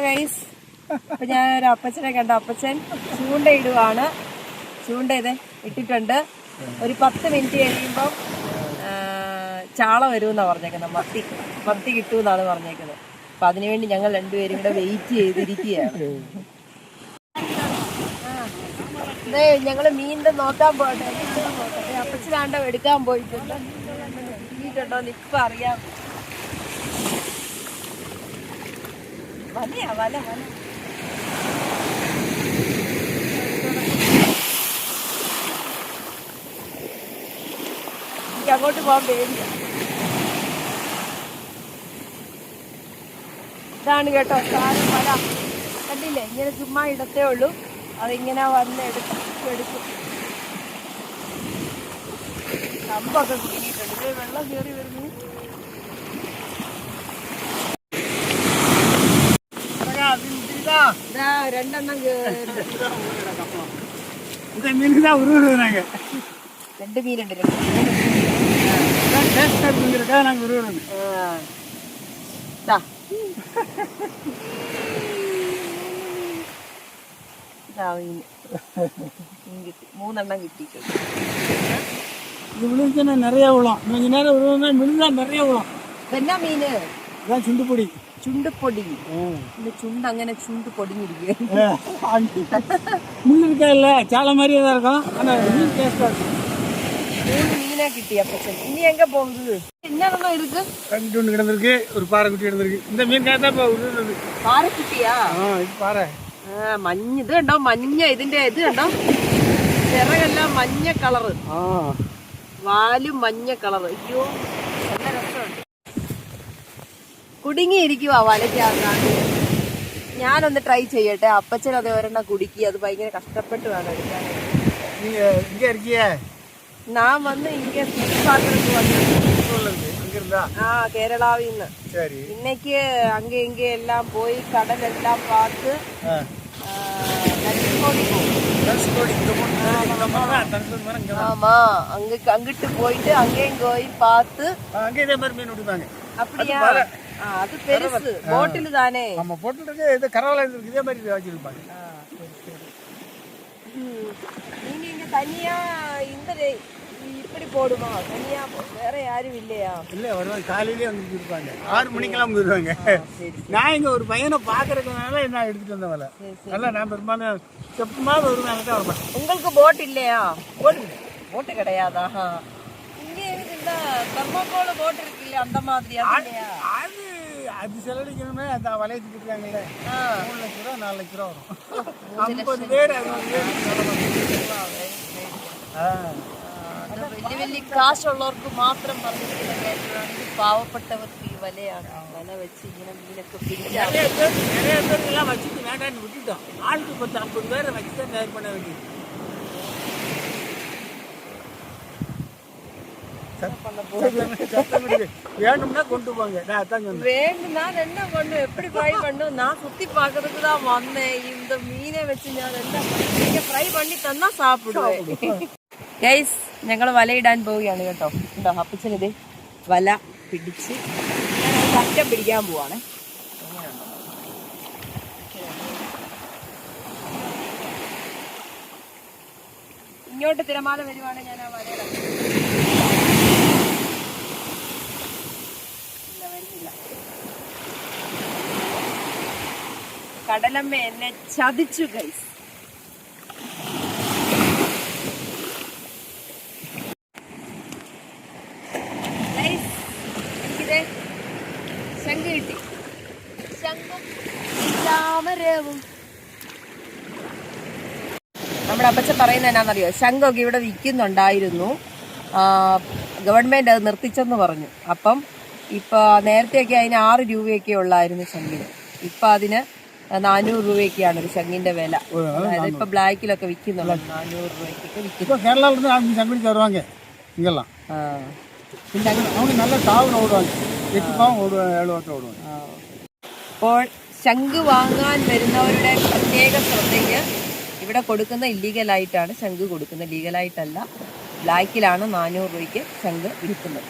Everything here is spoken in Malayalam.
ഗൈസ്, അപ്പൊ ഞാൻ ഒരു അപ്പച്ചനെ കണ്ട. അപ്പച്ചൻ ചൂണ്ടയിടുവാണ്. ചൂണ്ട ഇട്ടിട്ടുണ്ട്. ഒരു 10 മിനിറ്റ് കഴിയുമ്പം ചാള വരുമെന്നാ പറഞ്ഞേക്കുന്നത്. മത്തി കിട്ടുമെന്നാണ് പറഞ്ഞേക്കുന്നത്. അപ്പൊ അതിനുവേണ്ടി ഞങ്ങൾ രണ്ടുപേരും കൂടെ വെയിറ്റ് ചെയ്തിരിക്കുകയാണ്. ഞങ്ങള് മീനിന്റെ നോക്കാൻ പോട്ടെ. അപ്പച്ചനാണ്ടോ എടുക്കാൻ പോയിട്ടുണ്ട്. കിട്ടിയിട്ടുണ്ടോ ഇപ്പൊ അറിയാം. വലയാ വല വല എനിക്ക് അങ്ങോട്ട് പോകാൻ പേടിയ. ഇതാണ് കേട്ടോ സാധനം വല. കണ്ടില്ലേ, ഇങ്ങനെ ചുമ്മാ ഇടത്തേ ഉള്ളൂ. അതിങ്ങനെ വന്ന് എടുക്കും. കമ്പൊക്കെ കുടുങ്ങിയിട്ടുണ്ട്. വെള്ളം കയറി വരുന്നു. രണ്ടെണ്ണം 2 മീനുണ്ട്. മൂന്നെണ്ണം കിട്ടിയിട്ടുണ്ട്. நிறைய விழும். கொஞ்ச நேரம் விழுந்தா நிறைய விழும். എന്നാ മീന്? ചുണ്ടുപൊടി. ചുണ്ടുപൊടി. ചുണ്ട് അങ്ങനെ ചുണ്ട് പൊടിഞ്ഞിരിക്കുക. മുള്ളിരിക്കല്ല, ചാള மாதிரியே தான் இருக்கும். ஆனா மீன் டேஸ்டா இருக்கும். 3 மீனா கிட்டி அப்பச்சன். இனி எங்க போகுது? என்னன்னா இருக்கு? ரெண்டு ஒண்ணு கிடந்திருக்கு, ஒரு பாறைக்குட்டி கிடந்திருக்கு. இந்த மீன் காத்தா இப்ப உருளுது. പാറക്കുട്ടിയാ? ഇത് പാറ. മഞ്ഞ ഇത് കണ്ടോ, മഞ്ഞ ഇതിന്റെ ഇത് കണ്ടോ, ചിറകെല്ലാം മഞ്ഞ കളറ്, വാലും മഞ്ഞ കളറ്. അയ്യോ നല്ല രസമുണ്ട്. കുടുങ്ങിയിരിക്കുവാ വലയ്ക്കകത്ത്. ഞാനൊന്ന് ട്രൈ ചെയ്യട്ടെ. അപ്പച്ചൻ അത് ഒരെണ്ണം കുടുക്കി. അത് ഭയങ്കര കഷ്ടപ്പെട്ട് വേണം എടുക്കാൻ. ഞാൻ വന്ന് ഇങ്ങനെ കേരളാവിന്ന് இன்னைக்கு அங்க இங்க எல்லாம் போய் கடல் எல்லாம் பார்த்து ஆமா அங்கிட்டு போயிட்டு அங்கேயும் போய் பார்த்து அப்படியா? அது பெருசு போட்டில் தானே. நம்ம போட்டில் இது கரவலை இதே மாதிரி வச்சிருப்பாங்க. நீங்க இங்க தனியா இந்த இப்படி போடுமா? தனியா வேற யாரும் இல்லையா? இல்ல, வருவாங்க. காலையிலேயே வந்துட்டு இருப்பாங்க. 6 மணிக்கெல்லாம் வந்துருவாங்க. நான் இங்க ஒரு பையனை பாக்குறதுனால நான் எடுத்துட்டு வந்தவல. நல்லா நான் பெரும்பாலும் செப்டம்பர் வருவாங்க தான் வருவேன். உங்களுக்கு போட் இல்லையா? போட்டு கிடையாதா? இங்க இந்த தர்மோகோல் போட் இருக்கு இல்ல, அந்த மாதிரி அது செலவழிக்கணும்னா அந்த வளையத்துக்கு இருக்காங்கல்ல, 3 லட்சம் ரூபா 4 லட்சம் ரூபா வரும். 50 பேர் 60 பேர். വലിയ വലിയ കാശുള്ളവർക്ക് മാത്രം പറഞ്ഞിരിക്കുന്ന കേട്ടതാണെങ്കിൽ പാവപ്പെട്ടവർക്ക് ഈ വലയാണ്. വല വെച്ച് ഇങ്ങനെ മീനൊക്കെ പിടിച്ചാൽ நிறைய பேருக்கெல்லாம் வச்சுட்டு வேண்டான்னு விட்டுட்டோம். ஆளுக்கு 50 பேரை வச்சு தான் தயார் பண்ண வேண்டியது. வேணும்னா கொண்டு போங்க. வேணும்னா என்ன பண்ணும், எப்படி ஃப்ரை பண்ணும்? நான் சுத்தி பாக்குறதுக்கு தான் வந்தேன். இந்த மீனை வச்சு ഞാൻ എന്താ ഫ്രൈ பண்ணி തന്നാ സാപ്പിടുവേൻ. ഗൈസ്, ഞങ്ങൾ വലയിടാൻ പോവുകയാണ് കേട്ടോ. ഉണ്ടോ അപ്പച്ചനിത് വല പിടിച്ച് അറ്റം പിടിക്കാൻ പോവാണ്. ഇങ്ങോട്ട് തിരമാല വരുവാണെങ്കിൽ ഞാൻ ആ വലയിടാം. വരുന്നില്ല. കടലമ്മ എന്നെ ചതിച്ചു ഗൈസ്. ശംഖ് കിട്ടി. ശംഖും ചാമരവും. നമ്മുടെ അപ്പച്ചൻ പറയുന്നത് എന്നാന്നറിയോ? ശംഖൊക്കെ ഇവിടെ വിൽക്കുന്നുണ്ടായിരുന്നു. ഗവൺമെന്റ് അത് നിർത്തിച്ചെന്ന് പറഞ്ഞു. അപ്പം ഇപ്പൊ നേരത്തെയൊക്കെ അതിന് 6 രൂപയൊക്കെ ഉള്ളായിരുന്നു ശംഖിന്. ഇപ്പൊ അതിന് 400 രൂപയൊക്കെയാണ് ഒരു ശംഖിന്റെ വില. അതായത് ഇപ്പൊ ബ്ലാക്കിലൊക്കെ വിൽക്കുന്നുള്ളൂ. 400 രൂപയ്ക്കൊക്കെ വിൽക്കുന്നു. അപ്പോൾ ശംഖ് വാങ്ങാൻ വരുന്നവരുടെ പ്രത്യേക ശ്രദ്ധയ്ക്ക് ഇവിടെ കൊടുക്കുന്ന ഇല്ലീഗലായിട്ടാണ് ശംഖ് കൊടുക്കുന്നത്. ലീഗലായിട്ടല്ല, ബ്ലാക്കിലാണ് 400 രൂപയ്ക്ക് ശംഖ് വിൽക്കുന്നത്.